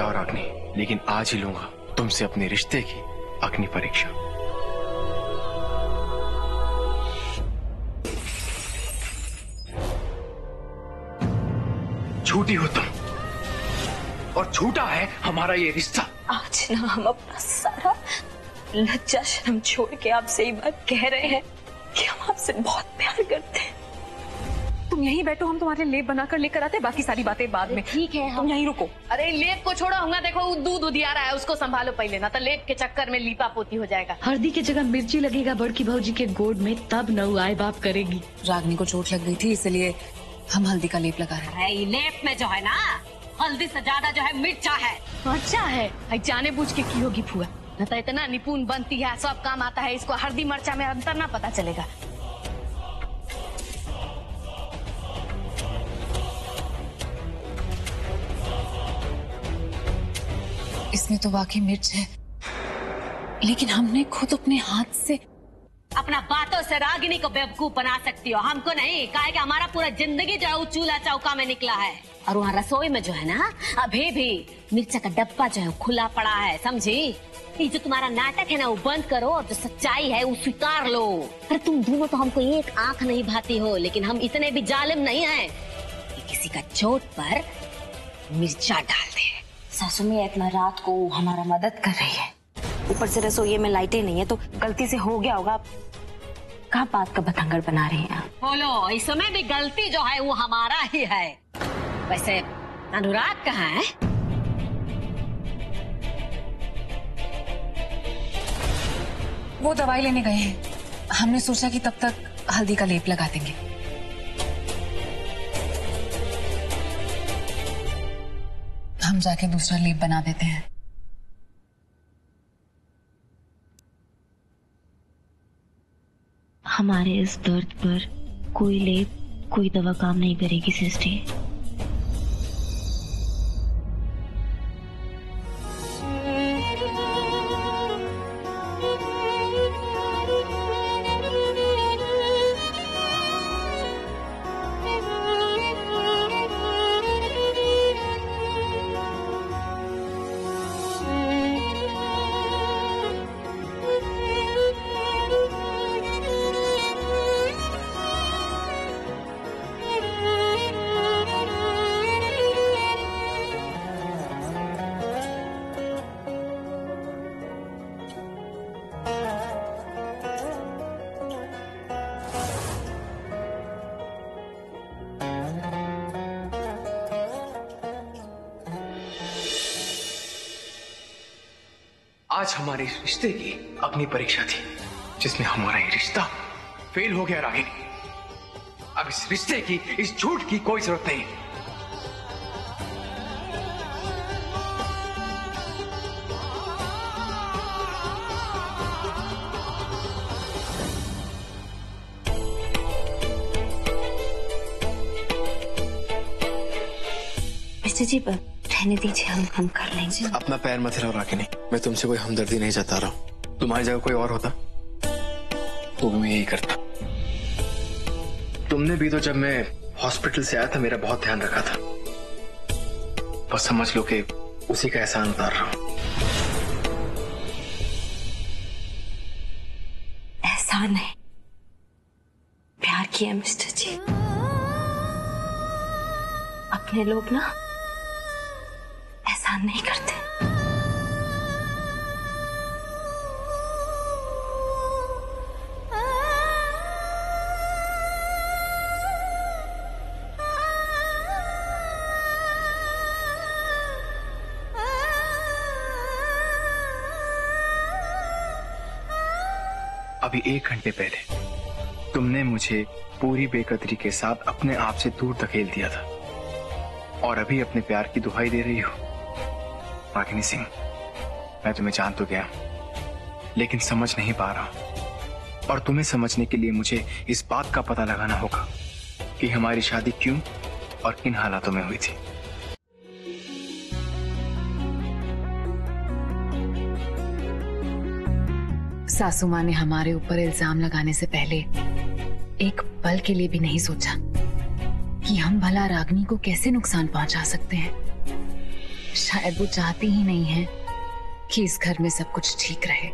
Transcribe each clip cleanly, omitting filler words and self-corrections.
जाओ रागनी, लेकिन आज ही लूंगा तुमसे अपने रिश्ते की अग्नि परीक्षा। झूठी हो तुम और झूठा है हमारा ये रिश्ता। आज ना हम अपना सारा लज्जा शर्म छोड़ के आपसे ये बात कह रहे हैं कि हम आपसे बहुत प्यार करते हैं। तुम यहीं बैठो, हम तुम्हारे लेप बनाकर लेकर आते, बाकी सारी बातें बाद में। ठीक है, तुम यहीं रुको। अरे लेप को छोड़ो, होगा देखो दूध उधिया रहा है, उसको संभालो पहले, ना तो लेप के चक्कर में लीपा पोती हो जाएगा। हल्दी की जगह मिर्ची लगेगा बड़की भाजी के गोद में, तब न आए बाप करेगी। रागनी को चोट लग गई थी, इसलिए हम हल्दी का लेप लगा रहे हैं। लेप में जो है ना, हल्दी से ज्यादा जो है मिर्चा है। अच्छा है, जाने बुझ के की होगी फुआ, न तो इतना निपुण बनती है, सब काम आता है इसको, हल्दी मिर्चा में अंतर ना पता चलेगा। इसमें तो वाकई मिर्च है, लेकिन हमने खुद अपने हाथ से। अपना बातों से रागिनी को बेवकूफ बना सकती हो, हमको नहीं। कहा कि हमारा पूरा जिंदगी जो है चूल्हा चौका में निकला है, और वहाँ रसोई में जो है ना अभी भी मिर्चा का डब्बा जो है खुला पड़ा है, समझी? ये जो तुम्हारा नाटक है ना वो बंद करो, और जो सच्चाई है वो स्वीकार लो। अरे तुम दोनों तो हमको एक आंख नहीं भाती हो, लेकिन हम इतने भी जालिम नहीं हैं कि किसी का चोट पर मिर्चा डाल दे। सासू में इतना रात को हमारा मदद कर रही है, ऊपर से रसोई में लाइटें नहीं है, तो गलती से हो गया होगा। कहाँ बात का बतंगड़ बना रही हैं? बोलो, इसमें भी गलती जो है वो हमारा ही है। वैसे अनुराग कहाँ है? वो दवाई लेने गए हैं, हमने सोचा कि तब तक हल्दी का लेप लगा देंगे। हम जाके दूसरा लेप बना देते हैं। हमारे इस दर्द पर कोई लेप, कोई दवा काम नहीं करेगी सृष्टि। आज हमारे रिश्ते की अग्नि परीक्षा थी, जिसमें हमारा ये रिश्ता फेल हो गया रागिनी। अब इस रिश्ते की, इस झूठ की कोई जरूरत नहीं। मिस्टर जी रहने दीजिए, हम कर लेंगे। अपना पैर मत हिलाओ रागिनी, मैं तुमसे कोई हमदर्दी नहीं जता रहा हूँ। तुम्हारी जगह कोई और होता तो भी मैं यही करता। तुमने भी तो जब मैं हॉस्पिटल से आया था मेरा बहुत ध्यान रखा था, बस समझ लो कि उसी का एहसान उतार रहा हूँ। एहसान नहीं, प्यार किया मिस्टर जी। अपने लोग ना एहसान नहीं करते। अभी 1 घंटे पहले तुमने मुझे पूरी बेकदरी के साथ अपने आप से दूर धकेल दिया था, और अभी अपने प्यार की दुहाई दे रही हो। रागिनी सिंह, मैं तुम्हें जान तो गया, लेकिन समझ नहीं पा रहा, और तुम्हें समझने के लिए मुझे इस बात का पता लगाना होगा कि हमारी शादी क्यों और किन हालातों में हुई थी। सासू माँ ने हमारे ऊपर इल्जाम लगाने से पहले एक पल के लिए भी नहीं सोचा कि हम भला रागनी को कैसे नुकसान पहुंचा सकते हैं। शायद वो चाहती ही नहीं है कि इस घर में सब कुछ ठीक रहे।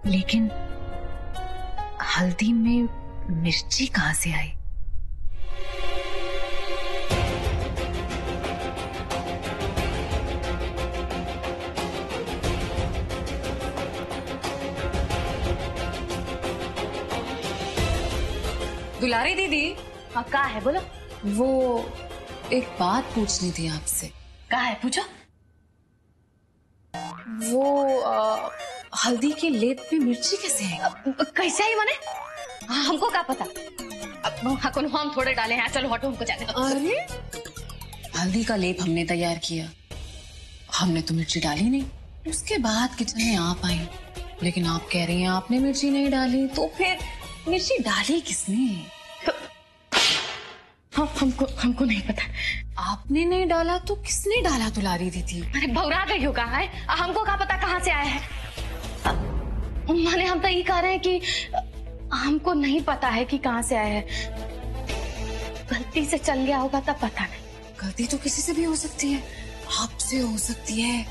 लेकिन हल्दी में मिर्ची कहां से आई? दुलारी दीदी, हाँ, का है बोलो। वो एक बात पूछनी थी आपसे। का है पूछो। वो हल्दी के लेप में मिर्ची कैसे है? कैसे आई माने? हमको क्या पता। अब हम थोड़े डाले हैं। चलो हटो, हमको जाने दो। अरे हल्दी का लेप हमने तैयार किया, हमने तो मिर्ची डाली नहीं। उसके बाद किचन में आप आई, लेकिन आप कह रही हैं आपने मिर्ची नहीं डाली, तो फिर मिर्ची डाली किसने? हमको नहीं पता। आपने नहीं डाला तो किसने डाला दुलारी दीदी? अरे भौरा गई होगा है, हमको क्या पता कहाँ से आया है। माने हम तो ये कह रहे हैं कि हमको नहीं पता है कि कहाँ से आया है। गलती से चल गया होगा तब पता नहीं। गलती तो किसी से भी हो सकती है, आपसे हो सकती है,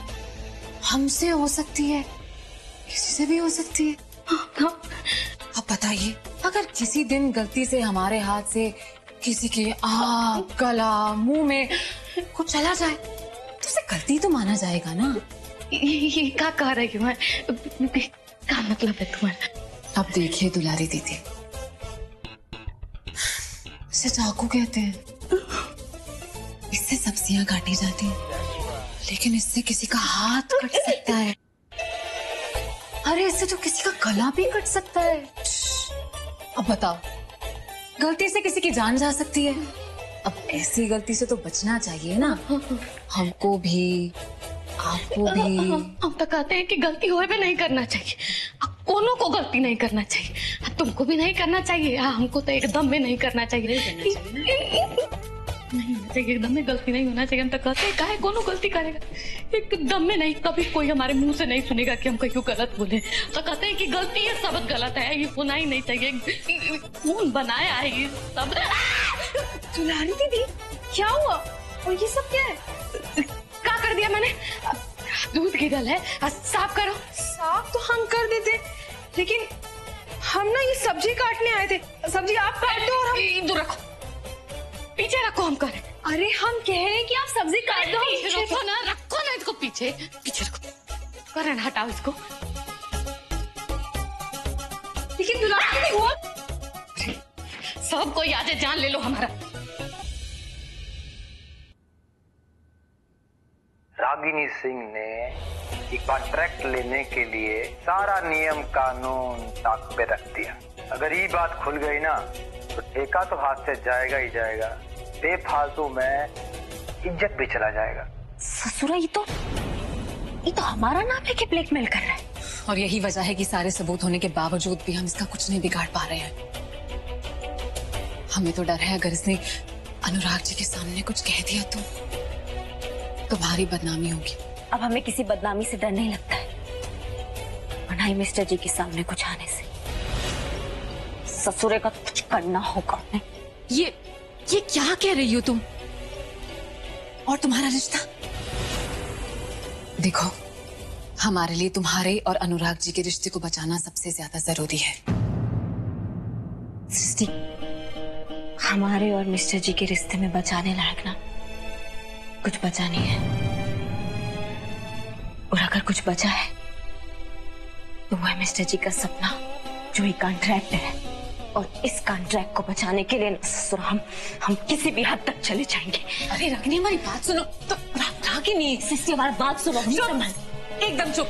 हमसे हो सकती है, किसी से भी हो सकती है। अब बताइए, अगर किसी दिन गलती से हमारे हाथ से किसी के आँख, गला, मुंह में कुछ चला जाए तो उसे गलती तो माना जाएगा ना। ये क्या कह रही हूँ? क्या मतलब है तुम्हारा? अब देखिए दुलारी दीदी, इसे चाकू कहते हैं। इससे सब्जियां काटी जाती हैं, लेकिन इससे किसी का हाथ कट सकता है। अरे इससे तो किसी का गला भी कट सकता है। अब बताओ, गलती से किसी की जान जा सकती है। अब ऐसी गलती से तो बचना चाहिए ना, हमको भी, आपको भी। हम तो कहते हैं कि गलती होए भी नहीं करना चाहिए। कोनो को गलती नहीं करना चाहिए, तुमको भी नहीं करना चाहिए। हमको तो एकदम में नहीं करना चाहिए। नहीं होना चाहिए, एकदम में गलती नहीं होना चाहिए। हम तो कहते हैं काहे कोनो गलती करेगा, एकदम में नहीं। कभी कोई हमारे मुंह से नहीं सुनेगा कि हम कहीं गलत बोले। तो कहते हैं कि गलती है, सब गलत है, ये होना ही नहीं चाहिए। कौन बनाया है ये सब? दुलारी दीदी क्या हुआ? और ये सब क्या है? क्या कर दिया मैंने? दूध गिरल है, साफ करो। साफ तो हम कर देते, लेकिन हम ना ये सब्जी काटने आए थे। सब्जी आप काट दो और हम दूर रखो, पीछे रखो। हम करें। अरे हम कह रहे हैं कि आप सब्जी काट दो। रखो ना, रखो ना इसको, पीछे पीछे रखो। करण हटाओ इसको। लेकिन दुलारी दीदी हुआ सब कोई आज जान ले लो हमारा। रागिनी सिंह ने ये कॉन्ट्रैक्ट लेने के लिए सारा नियम कानून ताक पे रख दिया। अगर ये बात खुल गई ना तो ठेका तो हाथ से जाएगा ही जाएगा, बेफालतू में इज्जत भी चला जाएगा। ससुरा, ये तो हमारा नाम है कि ब्लैकमेल कर रहा है। और यही वजह है कि सारे सबूत होने के बावजूद भी हम इसका कुछ नहीं बिगाड़ पा रहे हैं। हमें तो डर है, अगर इसने अनुराग जी के सामने कुछ कह दिया तो भारी बदनामी होगी। अब हमें किसी बदनामी से डर नहीं लगता है, और ना ही मिस्टर जी के सामने कुछ आने से। ससुरे का कुछ करना होगा। ये क्या कह रही हो तुम? और तुम्हारा रिश्ता? देखो, हमारे लिए तुम्हारे और अनुराग जी के रिश्ते को बचाना सबसे ज्यादा जरूरी है। सृष्टि, हमारे और मिस्टर जी के रिश्ते में बचाने लायक ना कुछ बचा नहीं है। और अगर कुछ बचा है तो वो है मिस्टर जी का सपना, जो एक कॉन्ट्रैक्ट है। और इस कॉन्ट्रैक्ट को बचाने के लिए ससुर हम किसी भी हद तक चले जाएंगे। अरे रागिनी, हमारी बात सुनो। तो रागिनी, सिस्टी, हमारी बात सुनो। एकदम चुप।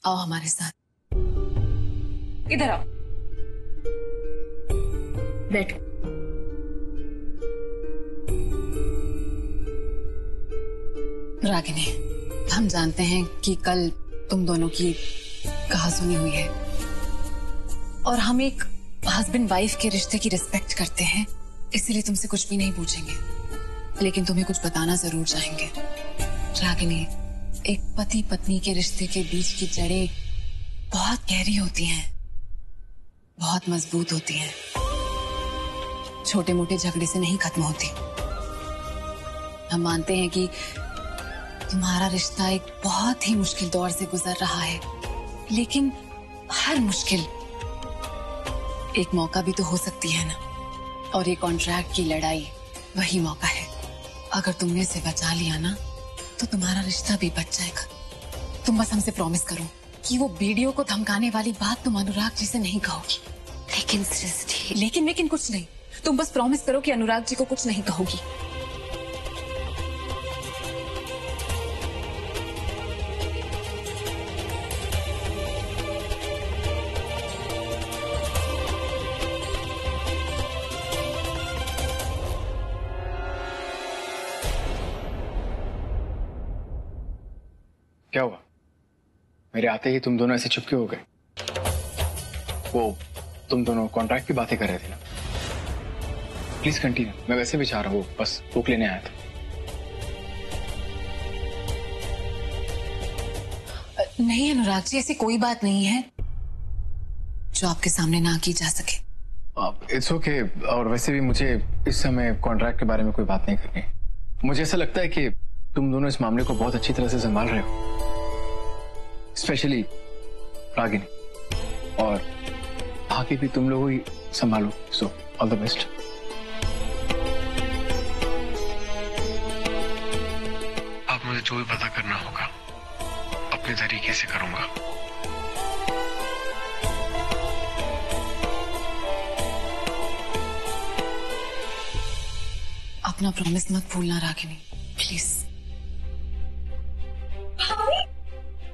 आओ हमारे साथ, इधर आओ, बैठो। रागिनी, हम जानते हैं कि कल तुम दोनों की कहासुनी हुई है, और हम एक हस्बैंड वाइफ के रिश्ते की रिस्पेक्ट करते हैं, इसलिए तुमसे कुछ भी नहीं पूछेंगे, लेकिन तुम्हें कुछ बताना जरूर चाहेंगे। रागिनी, एक पति पत्नी के रिश्ते के बीच की जड़ें बहुत गहरी होती हैं, बहुत मजबूत होती हैं, छोटे मोटे झगड़े से नहीं खत्म होती। हम मानते हैं कि तुम्हारा रिश्ता एक बहुत ही मुश्किल दौर से गुजर रहा है, लेकिन हर मुश्किल एक मौका भी तो हो सकती है ना। और ये कॉन्ट्रैक्ट की लड़ाई वही मौका है। अगर तुमने इसे बचा लिया ना तो तुम्हारा रिश्ता भी बच जाएगा। तुम बस हमसे प्रॉमिस करो कि वो वीडियो को धमकाने वाली बात तुम अनुराग जी से नहीं कहोगी। लेकिन सृष्टि, लेकिन कुछ नहीं, तुम बस प्रॉमिस करो कि अनुराग जी को कुछ नहीं कहोगी। क्या हुआ? मेरे आते ही तुम दोनों ऐसे चुपके हो गए? वो तुम दोनों कॉन्ट्रैक्ट की बातें कर रहे थे ना? प्लीज कंटिन्यू, मैं वैसे भी चाह रहा हूँ, बस बुक लेने आया था। नहीं अनुराग जी, ऐसी कोई बात नहीं है जो आपके सामने ना की जा सके। It's okay. और वैसे भी मुझे इस समय कॉन्ट्रैक्ट के बारे में कोई बात नहीं करनी। मुझे ऐसा लगता है कि तुम दोनों इस मामले को बहुत अच्छी तरह से संभाल रहे हो, स्पेशली रागिनी, और आगे भी तुम लोग ही संभालो। So all the best. अब मुझे जो भी पता करना होगा अपने तरीके से करूंगा। अपना प्रॉमिस मत भूलना रागिनी, प्लीज।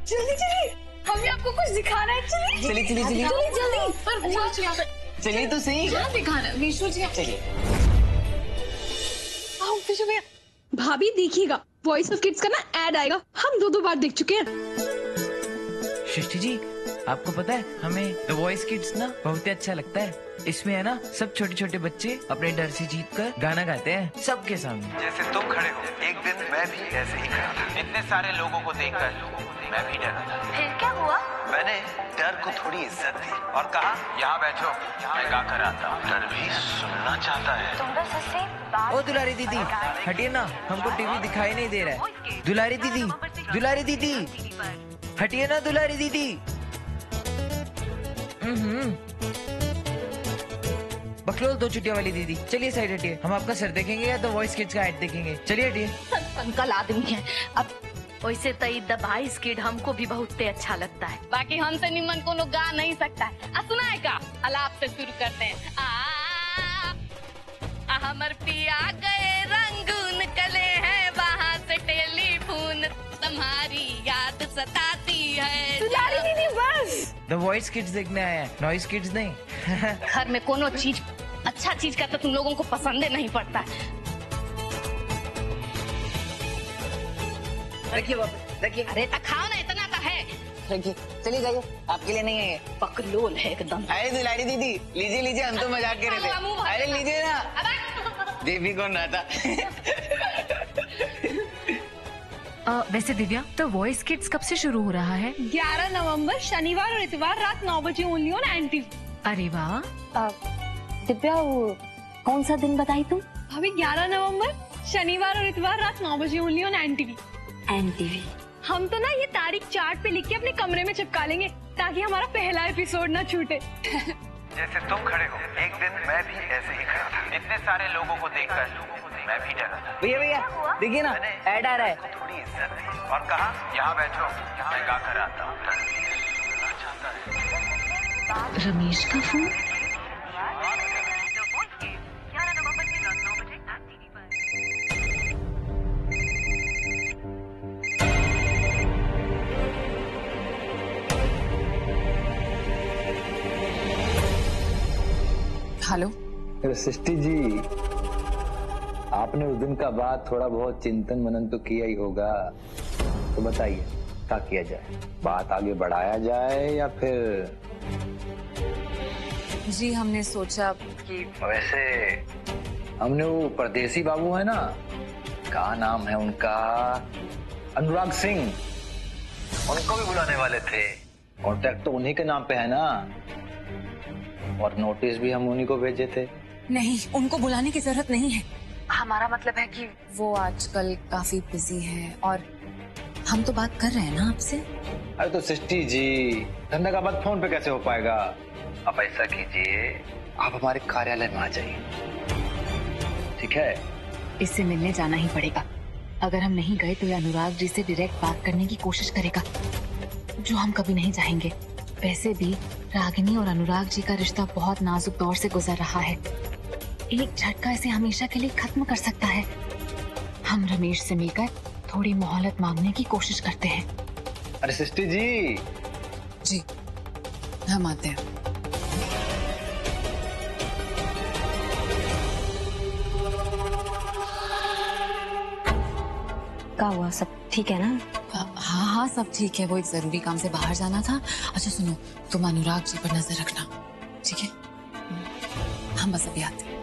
जल्दी चलिए, हमें आपको कुछ दिखाना है। चलिए चलिए तो सही। क्या दिखाना विशु जी? चलिए। आओ विशु भैया। भाभी देखिएगा, वॉइस ऑफ किड्स का ना ऐड आएगा, हम दो बार देख चुके हैं। सृष्टि जी, आपको पता है हमें द वॉइस किड्स ना बहुत ही अच्छा लगता है। इसमें है ना सब छोटे छोटे बच्चे अपने डर से जीतकर गाना गाते हैं सबके सामने। जैसे तुम खड़े हो, एक दिन मैं भी ऐसे ही खड़ा था। इतने सारे लोगों को देखकर मैं भी डरा था। फिर क्या हुआ? मैंने डर को थोड़ी इज्जत दी और कहा, यहाँ बैठो, मैं गा कर आता हूँ। डर भी सुनना चाहता है। तुम बस ऐसे ओ दुलारी दीदी, हटिए ना, हमको टीवी दिखाई नहीं दे रहा है। दुलारी दीदी, दुलारी दीदी, हटिए ना दुलारी दीदी। बकलोल दो चुटिया वाली दीदी, चलिए साइड हटिए। हम आपका सर देखेंगे या तो वॉइस किड्स का ऐड देखेंगे। चलिए हटिए। अंकल आदमी है। अब वैसे तो द वॉइस किड हमको भी बहुत अच्छा लगता है, बाकी हमसे निमन कोनो गा नहीं सकता है। सुनाए का अलाप से शुरू करते हैं। हमर पिया गए रंगून कले हैं, वहाँ से टेलीफोन तुम्हारी याद सताती है। दुलारी दीदी बस। द वॉइस किड्स देखने आया है, नॉइस किड्स नहीं। घर में कोनो चीज अच्छा चीज का तो तुम लोगों को पसंद नहीं पड़ता। रखिए वापस, रखिए। अरे तो खाओ ना, इतना तो है। रखिए, चलिए जाइए, आपके लिए नहीं है। बकलोल है एकदम। अरे दुलारी दीदी, लीजिए लीजिए, हम तो मजाक कर रहे थे। अरे लीजिए ना। देवी कौन रहा था? वैसे दिव्या, तो वॉइस किड्स कब से शुरू हो रहा है? 11 नवंबर शनिवार और इतवार रात 9 बजे ओनली ऑन एनटीवी। अरे वाह। दिव्या, कौन सा दिन बताई तुम? अभी 11 नवंबर शनिवार और इतवार रात 9 बजे ओनली ऑन एनटीवी। एनटीवी। हम तो ना ये तारीख चार्ट पे लिख के अपने कमरे में चिपका लेंगे ताकि हमारा पहला एपिसोड ना छूटे। जैसे तुम खड़े हो, एक दिन मैं भी ऐसे ही खड़ा था। इतने सारे लोगों को देखकर मैं भी डरा था। भैया भैया देखिए ना, ऐड आ रहा है। थोड़ी इज्जत दी और कहा, यहाँ बैठो, मैं गा कर आता हूँ। डर भी सुनना चाहता है। रमेश का फोन। हेलो सृष्टि जी, आपने उस दिन का बाद थोड़ा बहुत चिंतन मनन तो किया ही होगा, तो बताइए क्या किया जाए? बात आगे बढ़ाया जाए या फिर? जी हमने सोचा कि वैसे हमने वो परदेसी बाबू है ना, क्या नाम है उनका, अनुराग सिंह, उनको भी बुलाने वाले थे। कॉन्टैक्ट तो उन्हीं के नाम पे है ना, और नोटिस भी हम उन्हीं को भेजे थे। नहीं, उनको बुलाने की जरूरत नहीं है। हमारा मतलब है कि वो आजकल काफी बिजी है और हम तो बात कर रहे हैं ना आपसे। अरे तो सृष्टि जी, धंधा का बात फोन पे कैसे हो पाएगा? आप ऐसा कीजिए, आप हमारे कार्यालय में आ जाइए, ठीक है? इससे मिलने जाना ही पड़ेगा। अगर हम नहीं गए तो ये अनुराग जी से डायरेक्ट बात करने की कोशिश करेगा, जो हम कभी नहीं चाहेंगे। वैसे भी रागिनी और अनुराग जी का रिश्ता बहुत नाजुक दौर से गुजर रहा है। एक झटका इसे हमेशा के लिए खत्म कर सकता है। हम रमेश से मिलकर थोड़ी मोहलत मांगने की कोशिश करते हैं। अरे सृष्टि जी। जी हम आते हैं। क्या हुआ, सब ठीक है ना? हाँ हाँ सब ठीक है, वो एक जरूरी काम से बाहर जाना था। अच्छा सुनो, तुम अनुराग जी पर नजर रखना, ठीक है? हम बस अभी आते हैं।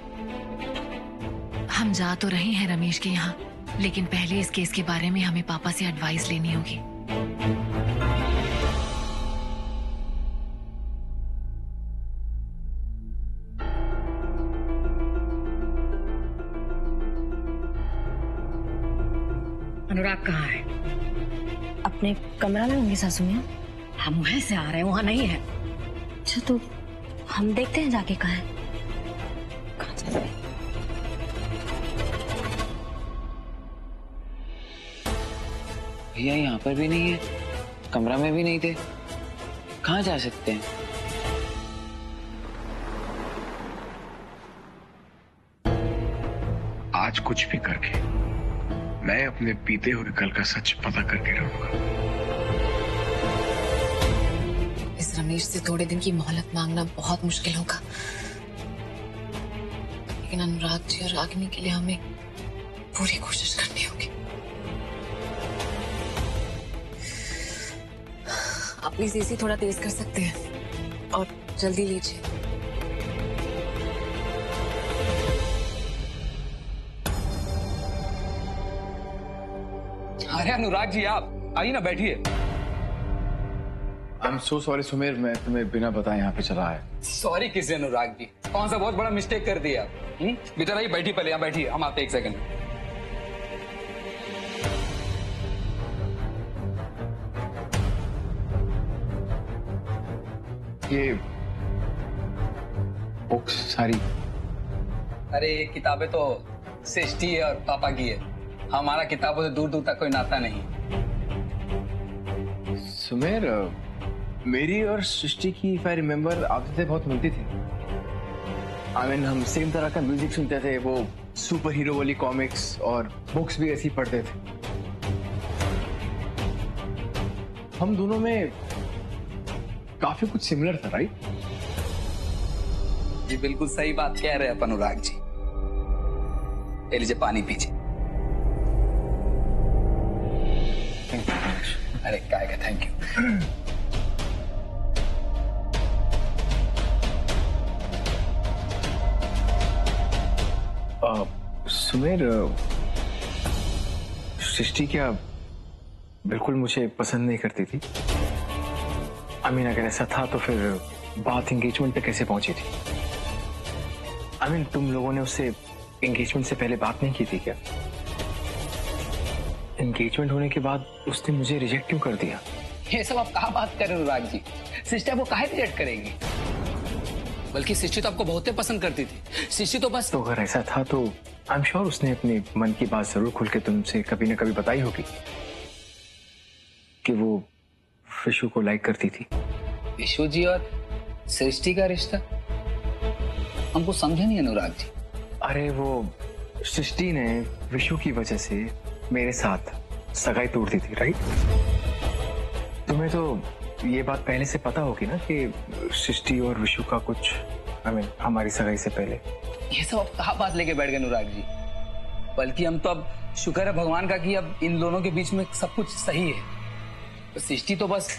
हम जा तो रहे हैं रमेश के यहाँ, लेकिन पहले इस केस के बारे में हमें पापा से एडवाइस लेनी होगी। अनुराग कहाँ है? अपने कमरा में होंगे सासू माँ। हम वहीं से आ रहे हैं, वहाँ नहीं है। अच्छा तो हम देखते हैं जाके कहाँ है। कहाँ चल रहे हैं? भैया यहाँ पर भी नहीं है, कमरा में भी नहीं थे, कहाँ जा सकते हैं? आज कुछ भी करके मैं अपने बीते हुए कल का सच पता करके रहूंगा। इस रमेश से थोड़े दिन की मोहलत मांगना बहुत मुश्किल होगा, लेकिन अनुराग जी और रागिनी के लिए हमें पूरी कोशिश करनी होगी। आप प्लीज एसी थोड़ा तेज कर सकते हैं और जल्दी लीजिए। अरे अनुराग जी, आप आइए ना, बैठिए। I am so sorry Sumer, मैं तुम्हें बिना बताए यहाँ पे चला आया। सॉरी किसे अनुराग जी, कौन सा बहुत बड़ा मिस्टेक कर दिया आप? बेटा भाई बैठिए, पहले यहाँ बैठिए, हम आते एक सेकंड। ये बुक्स सारी? अरे ये किताबें तो सृष्टि और पापा की है, हमारा किताबों से दूर दूर तक कोई नाता नहीं। सुमेर, मेरी और सृष्टि की इफ आई रिमेम्बर आदतें बहुत मिलती थी। आई मीन हम सेम तरह का म्यूजिक सुनते थे, वो सुपर हीरो वाली कॉमिक्स और बुक्स भी ऐसी पढ़ते थे। हम दोनों में काफी कुछ सिमिलर था, राइट? ये बिल्कुल सही बात कह रहे हैं आप अनुराग जी। ले लीजिए पानी पीजिए। अरे काय का थैंक यू। सुमेर, सृष्टि क्या बिल्कुल मुझे पसंद नहीं करती थी? आई मीन अगर ऐसा था तो फिर बात एंगेजमेंट पे कैसे पहुंची थी? आई मीन तुम लोगों ने उससे एंगेजमेंट से पहले बात नहीं की थी क्या? एंगेजमेंट होने के बाद उसने मुझे रिजेक्ट क्यों कर दिया? ये सब आप कहाँ बात कर रहे हो अनुराग जी? सिस्टर वो काहे रिजेक्ट करेंगी? बल्कि सृष्टि तो आपको बहुत पसंद करती थी। सृष्टि तो बस। तो अगर ऐसा था तो आई एम श्योर उसने अपने मन की बात जरूर खुल के तुमसे कभी न कभी बताई होगी कि वो विशु को लाइक करती थी। विशु जी और सृष्टि का रिश्ता हमको समझे नहीं अनुराग जी। अरे वो सृष्टि ने विशु की वजह से मेरे साथ सगाई तोड़ दी थी, राइट? तुम्हें तो ये बात पहले से पता होगी ना कि सृष्टि और विशु का कुछ हमारी सगाई से पहले। ये सब अब कहाँ बात लेके बैठ गए अनुराग जी? बल्कि हम तो अब शुक्र है भगवान का कि अब इन दोनों के बीच में सब कुछ सही है। तो सृष्टि तो बस